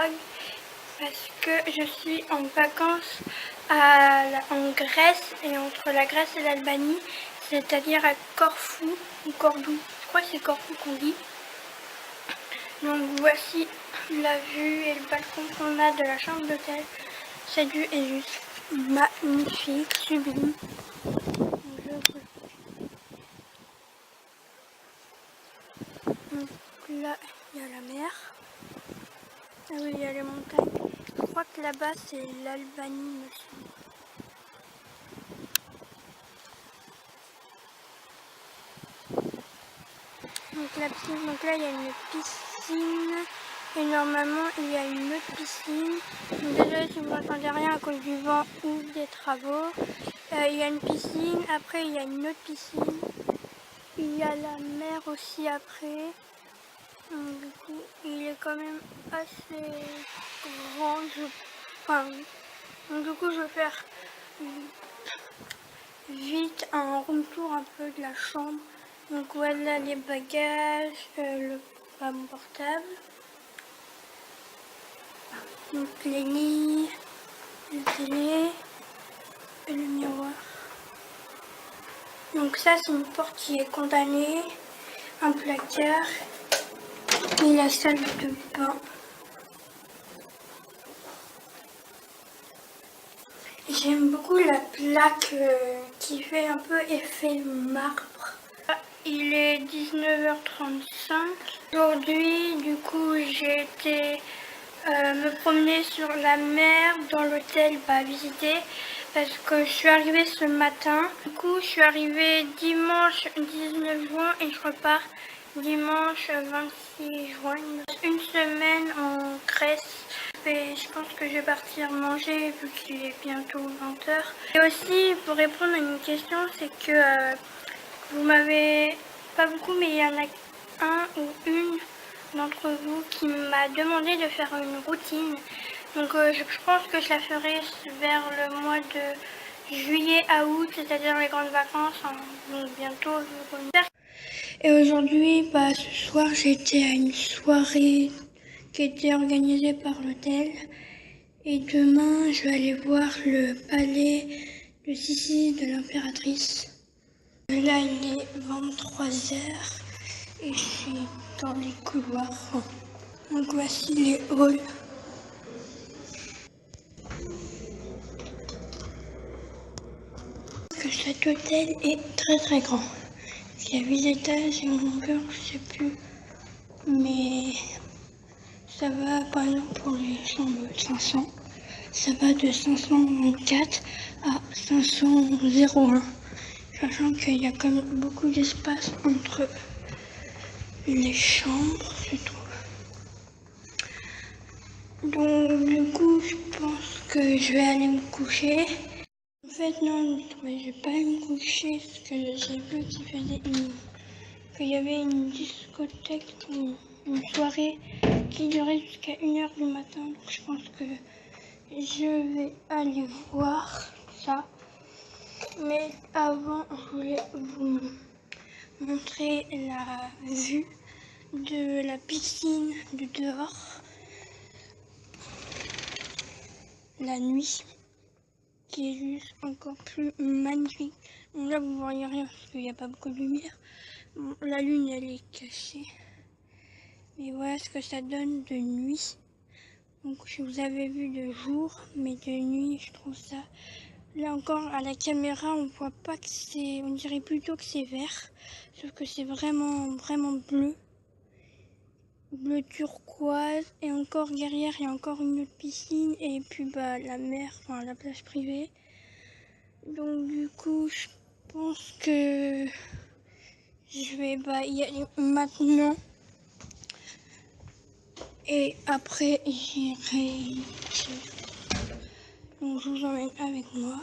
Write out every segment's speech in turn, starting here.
vlog parce que je suis en vacances en Grèce, et entre la Grèce et l'Albanie, c'est-à-dire à Corfou ou Cordoue, je crois que c'est Corfou qu'on dit. Donc voici la vue et le balcon qu'on a de la chambre d'hôtel. Cette vue est juste magnifique, sublime. Donc là, il y a la mer. Ah oui, il y a les montagnes. Je crois que là-bas, c'est l'Albanie, me semble. Donc la piscine, donc là, il y a une piscine. Et normalement, il y a une autre piscine. Désolée si vous n'entendez rien à cause du vent ou des travaux. Il y a une piscine, après il y a une autre piscine. Il y a la mer aussi après. Donc, du coup, il est quand même assez grand. Donc du coup, je vais faire vite un room tour un peu de la chambre. Donc voilà les bagages, mon portable. Donc les lits, la télé et le miroir. Donc ça, c'est une porte qui est condamnée, un placard et la salle de bain. J'aime beaucoup la plaque qui fait un peu effet marbre. Il est 19h35. Aujourd'hui, du coup, j'ai été me promener sur la mer dans l'hôtel, visiter, parce que je suis arrivée ce matin. Du coup, je suis arrivée dimanche 19 juin et je repars dimanche 26 juin. Une semaine en Grèce. Et je pense que je vais partir manger vu qu'il est bientôt 20h. Et aussi, pour répondre à une question, c'est que vous m'avez, pas beaucoup, mais il y en a un ou une d'entre vous qui m'a demandé de faire une routine. Donc je pense que je la ferai vers le mois de juillet à août, c'est-à-dire les grandes vacances, donc bientôt. Et aujourd'hui, ce soir, j'étais à une soirée qui était organisée par l'hôtel. Et demain, je vais aller voir le palais de Sissi de l'impératrice. Là, il est 23h et je suis dans les couloirs. Donc voici les halls. Que cet hôtel est très très grand. Il y a 8 étages et en longueur, je sais plus. Mais ça va, par exemple, pour les chambres 500, ça va de 524 à 501. Sachant qu'il y a quand même beaucoup d'espace entre les chambres, je trouve. Donc du coup, je pense que je vais aller me coucher. En fait, non, je vais pas aller me coucher parce que j'ai vu qu'il y avait une discothèque, une soirée qui durait jusqu'à 1h du matin. Donc je pense que je vais aller voir ça. Mais avant, je voulais vous montrer la vue de la piscine de dehors la nuit, qui est juste encore plus magnifique. Donc là, vous voyez rien parce qu'il n'y a pas beaucoup de lumière. Bon, la lune, elle est cachée. Mais voilà ce que ça donne de nuit. Donc je vous avais vu de jour, mais de nuit, je trouve ça... Là encore, à la caméra, on voit pas que c'est... On dirait plutôt que c'est vert. Sauf que c'est vraiment, vraiment bleu. Bleu turquoise. Et encore derrière, il y a encore une autre piscine. Et puis la mer, enfin la plage privée. Donc du coup, je pense que je vais y aller maintenant. Et après, j'irai... Donc je vous emmène avec moi.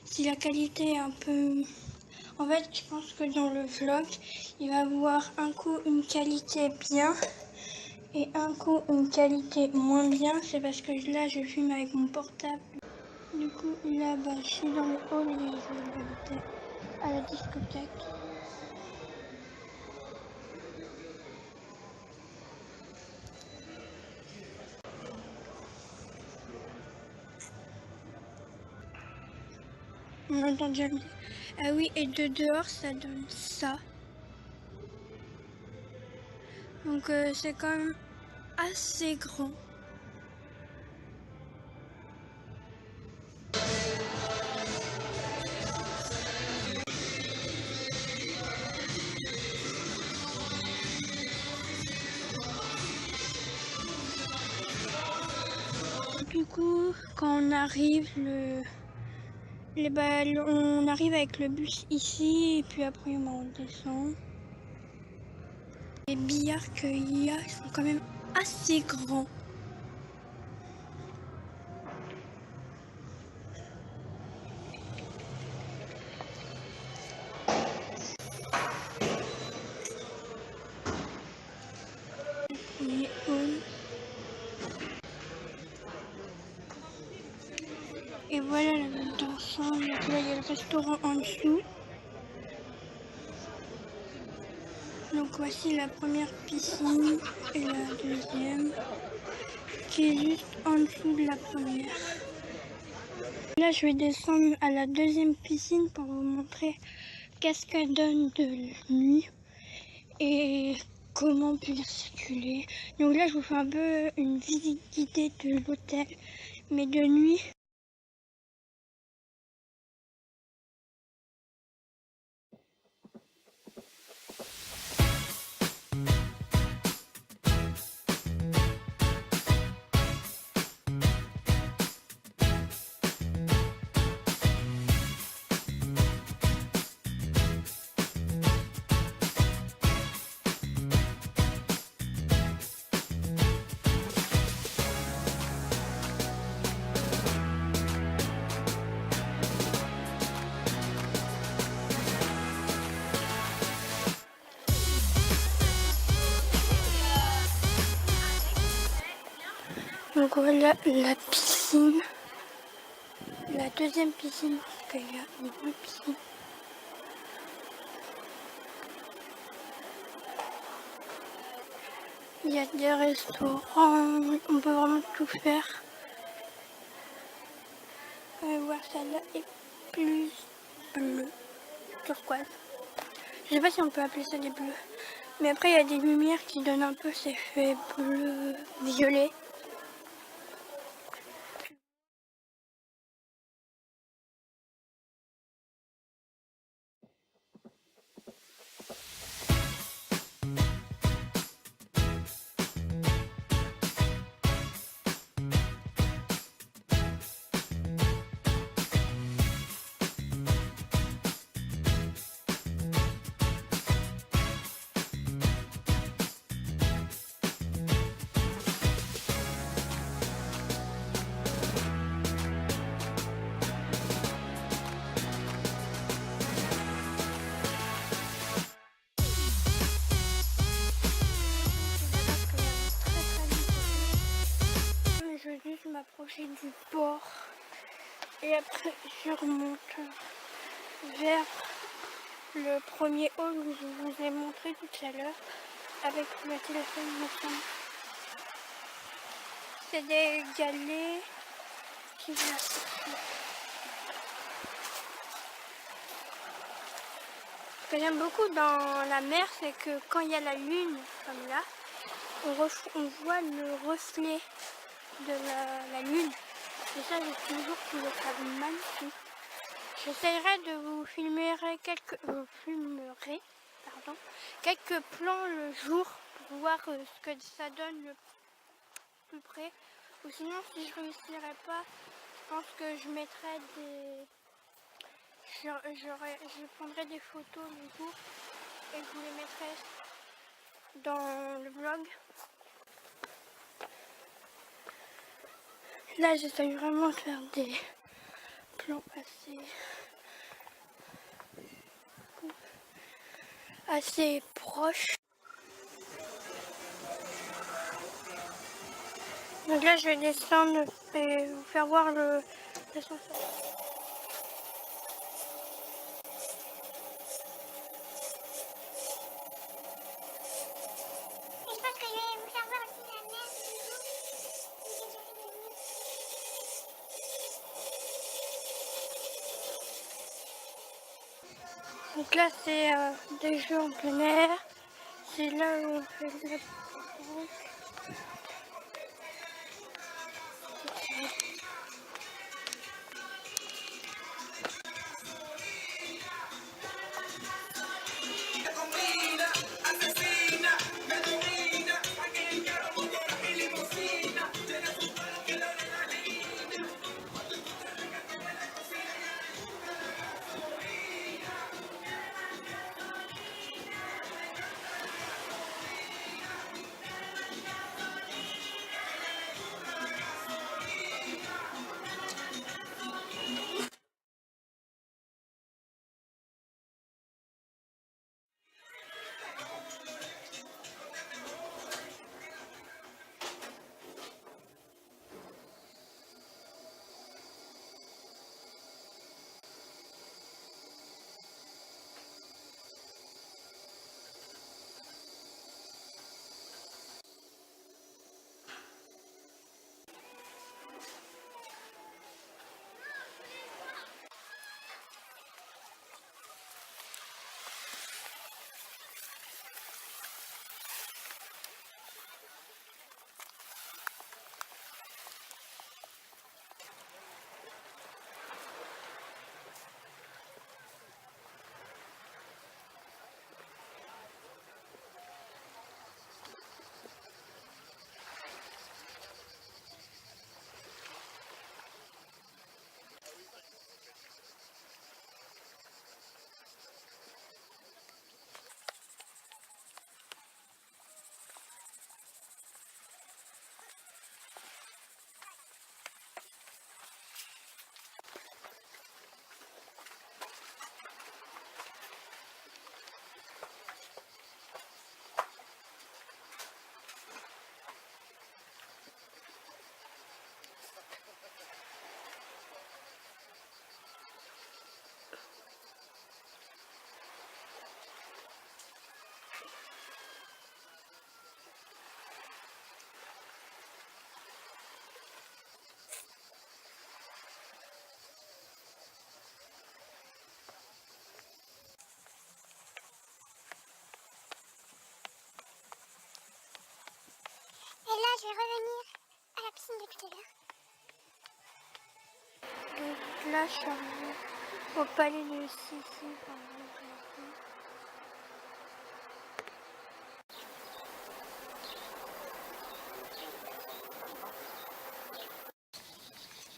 Si la qualité est un peu... En fait, je pense que dans le vlog, il va avoir un coup une qualité bien et un coup une qualité moins bien. C'est parce que là, je filme avec mon portable. Du coup, là, je suis dans le hall et je vais à la discothèque. On entend déjà le... Ah oui, et de dehors, ça donne ça. Donc c'est quand même assez grand. Du coup, quand on arrive, on arrive avec le bus ici et puis après on descend. Les billards qu'il y a sont quand même assez grands. Premier hall. Et voilà la vue d'ensemble. Donc là il y a le restaurant en dessous. Donc voici la première piscine et la deuxième qui est juste en dessous de la première. Là je vais descendre à la deuxième piscine pour vous montrer qu'est-ce qu'elle donne de nuit et comment on peut y circuler. Donc là je vous fais un peu une visite guidée de l'hôtel mais de nuit. Donc voilà la piscine, la deuxième piscine, parce qu'il y a une autre piscine. Il y a des restaurants, on peut vraiment tout faire. On va voir celle-là est plus bleue, turquoise. Je sais pas si on peut appeler ça des bleus. Mais après il y a des lumières qui donnent un peu cet effet bleu, violet. Je vais juste m'approcher du bord et après je remonte vers le premier hall où je vous ai montré tout à l'heure avec le téléphone maintenant. C'est des galets qui viennent. Ce que j'aime beaucoup dans la mer, c'est que quand il y a la lune, comme là, on voit le reflet de la lune. Et ça, j'ai toujours trouvé ça magnifique. J'essaierai de vous filmer quelques plans le jour pour voir ce que ça donne le plus près. Ou sinon, si je réussirais pas, je pense que je mettrais des... Je prendrai des photos le jour et je vous les mettrai dans le vlog. Là, j'essaye vraiment de faire des plans assez proches. Donc là, je vais descendre et vous faire voir l'ascenseur. Donc là c'est des jeux en plein air. C'est là où on fait de la pétanque. Et là, je vais revenir à la piscine de tout à l'heure. Donc là je suis arrivée au palais de Sissi.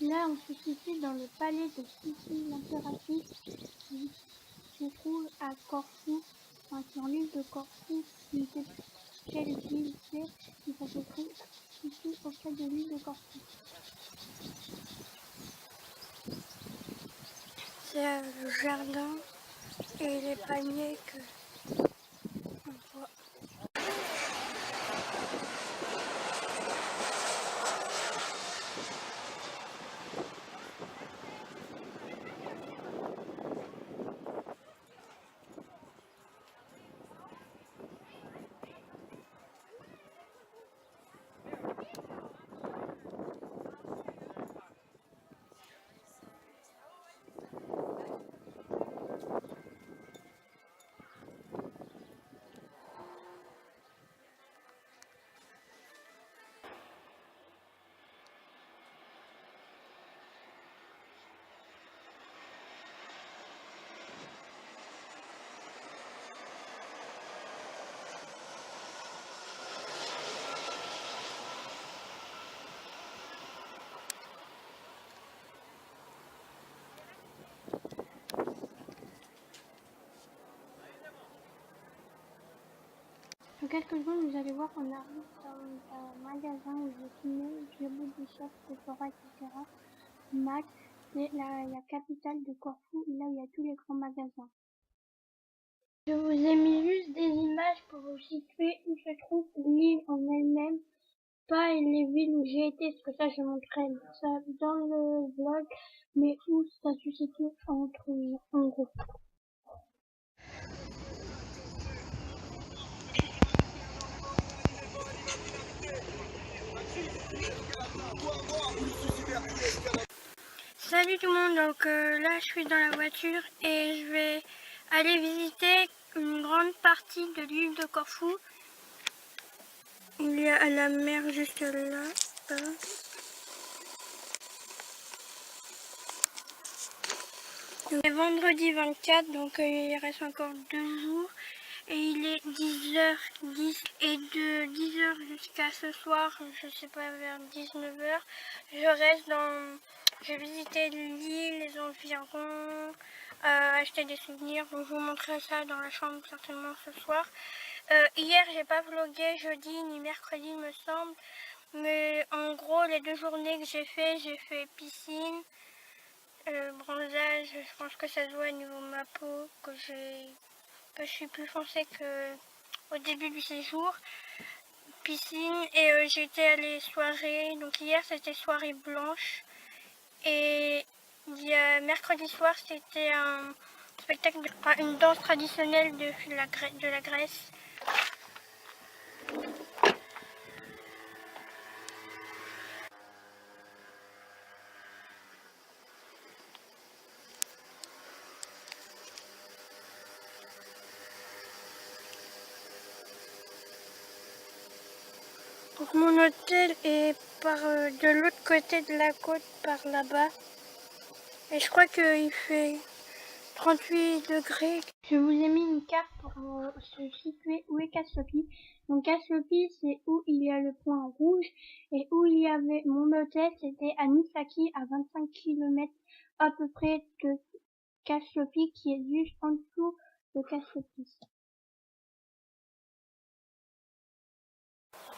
Là, on se situe dans le palais de Sissi, l'impératrice qui se trouve à Corfou, enfin, sur l'île de Corfou, une quelle ville c'est, qui ça se trouve ici auprès de l'île de Corfou. C'est le jardin et les palmiers que on voit. Dans quelques secondes, vous allez voir qu'on arrive dans un magasin où je filmais, j'ai bout des shops, Sephora, etc. Mac, c'est la capitale de Corfou, là où il y a tous les grands magasins. Je vous ai mis juste des images pour vous situer où se trouve l'île en elle-même, pas les villes où j'ai été, parce que ça je montrerai ça dans le vlog, mais où ça se situe en gros. Salut tout le monde, donc là je suis dans la voiture et je vais aller visiter une grande partie de l'île de Corfou. Il y a la mer juste là. C'est vendredi 24, donc il reste encore 2 jours. Et il est 10h10 et de 10h jusqu'à ce soir, je sais pas, vers 19h, je vais visiter l'île, les environs, acheter des souvenirs. Donc je vous montrerai ça dans la chambre certainement ce soir. Hier j'ai pas vlogué, jeudi ni mercredi il me semble. Mais en gros les 2 journées que j'ai fait piscine, bronzage, je pense que ça se voit au niveau de ma peau, que je suis plus foncée qu'au début du séjour. Piscine et j'étais allée soirée, donc hier c'était soirée blanche et mercredi soir c'était un spectacle, une danse traditionnelle de la Grèce. Donc mon hôtel est de l'autre côté de la côte, par là-bas. Et je crois qu'il fait 38 degrés. Je vous ai mis une carte pour se situer où est Cassiopi. Donc Cassiopi, c'est où il y a le point rouge. Et où il y avait mon hôtel, c'était à Misaki, à 25 km à peu près de Cassiopi, qui est juste en dessous de Cassiopi.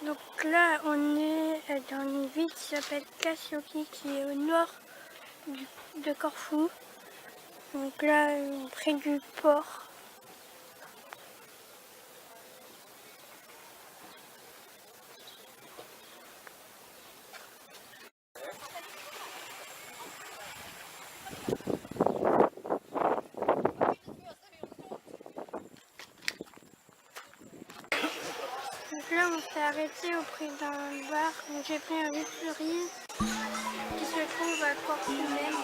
Donc là, on est dans une ville qui s'appelle Cassiopi, qui est au nord de Corfou. Donc là, près du port. Donc là, on s'est arrêté auprès d'un bar où j'ai pris un huile cerise qui se trouve à Corfou même.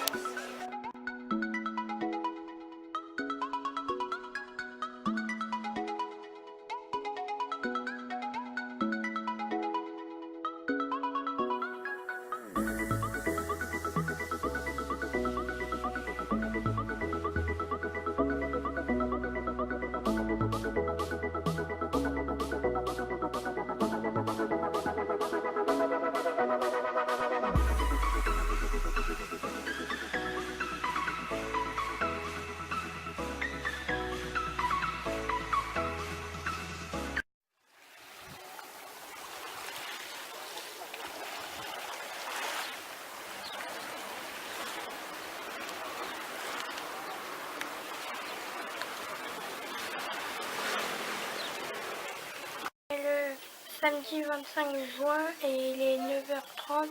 Samedi 25 juin et il est 9h30.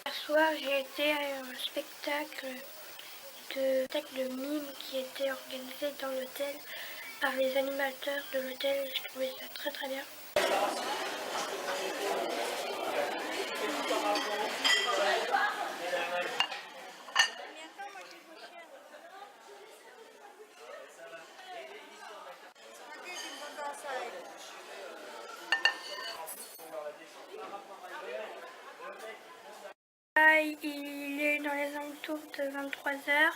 Hier soir, j'ai été à un spectacle de mime qui était organisé dans l'hôtel par les animateurs de l'hôtel. Je trouvais ça très très bien. Il est dans les alentours de 23h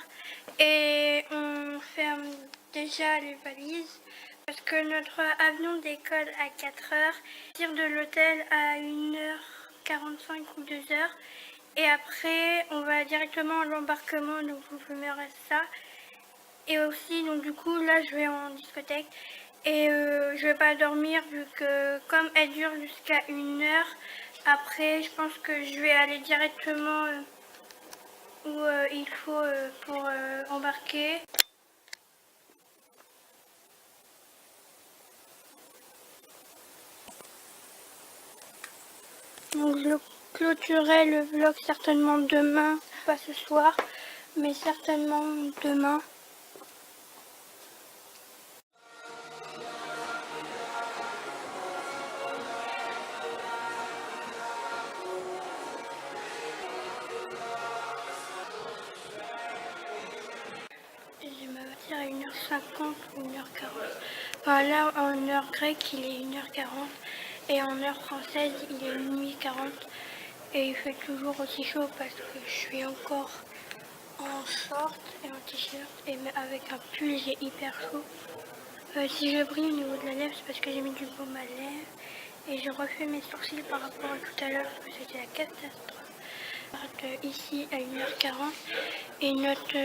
et on ferme déjà les valises parce que notre avion décolle à 4h, tire de l'hôtel à 1h45 ou 2h et après on va directement à l'embarquement, donc je vous verrai ça. Et aussi donc du coup là je vais en discothèque et je vais pas dormir vu que comme elle dure jusqu'à 1h. Après, je pense que je vais aller directement où il faut pour embarquer. Donc je clôturerai le vlog certainement demain, pas ce soir, mais certainement demain. J'ai ma voiture à 1h45. 1h50 ou 1h40. Enfin là, en heure grecque, il est 1h40 et en heure française, il est minuit 40. Et il fait toujours aussi chaud parce que je suis encore en short et en t-shirt et avec un pull, j'ai hyper chaud. Si je brille au niveau de la lèvre, c'est parce que j'ai mis du baume à lèvres et je refais mes sourcils par rapport à tout à l'heure parce que c'était la catastrophe. Ici à 1h40 et notre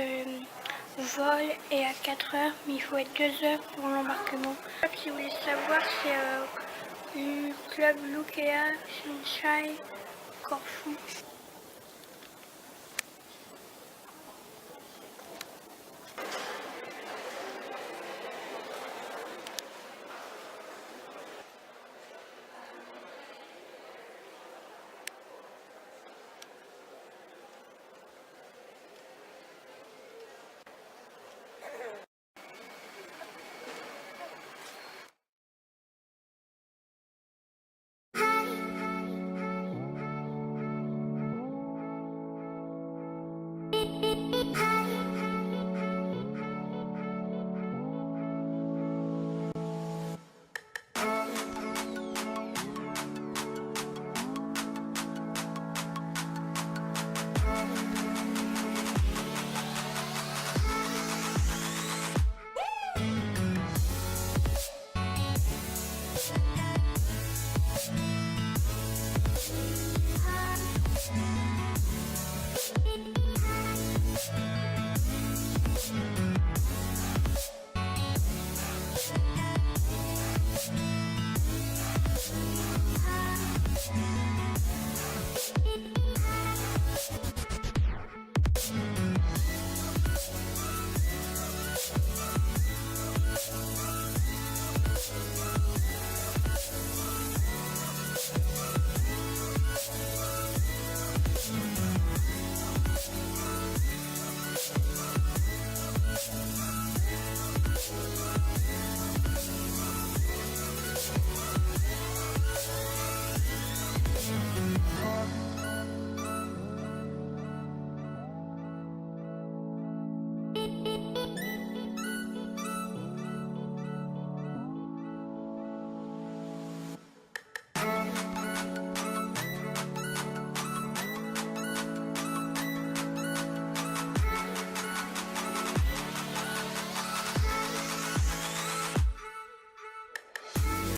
vol est à 4h, mais il faut être 2h pour l'embarquement. Si vous voulez savoir, c'est du club Lukea Sunshine Corfou.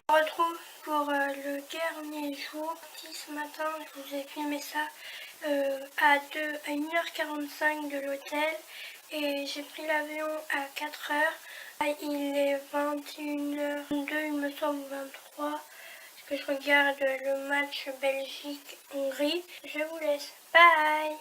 On retrouve pour le dernier jour. Ce matin, je vous ai filmé ça à 1h45 de l'hôtel et j'ai pris l'avion à 4h. Il est 21h02, il me semble 23, parce que je regarde le match Belgique-Hongrie. Je vous laisse. Bye!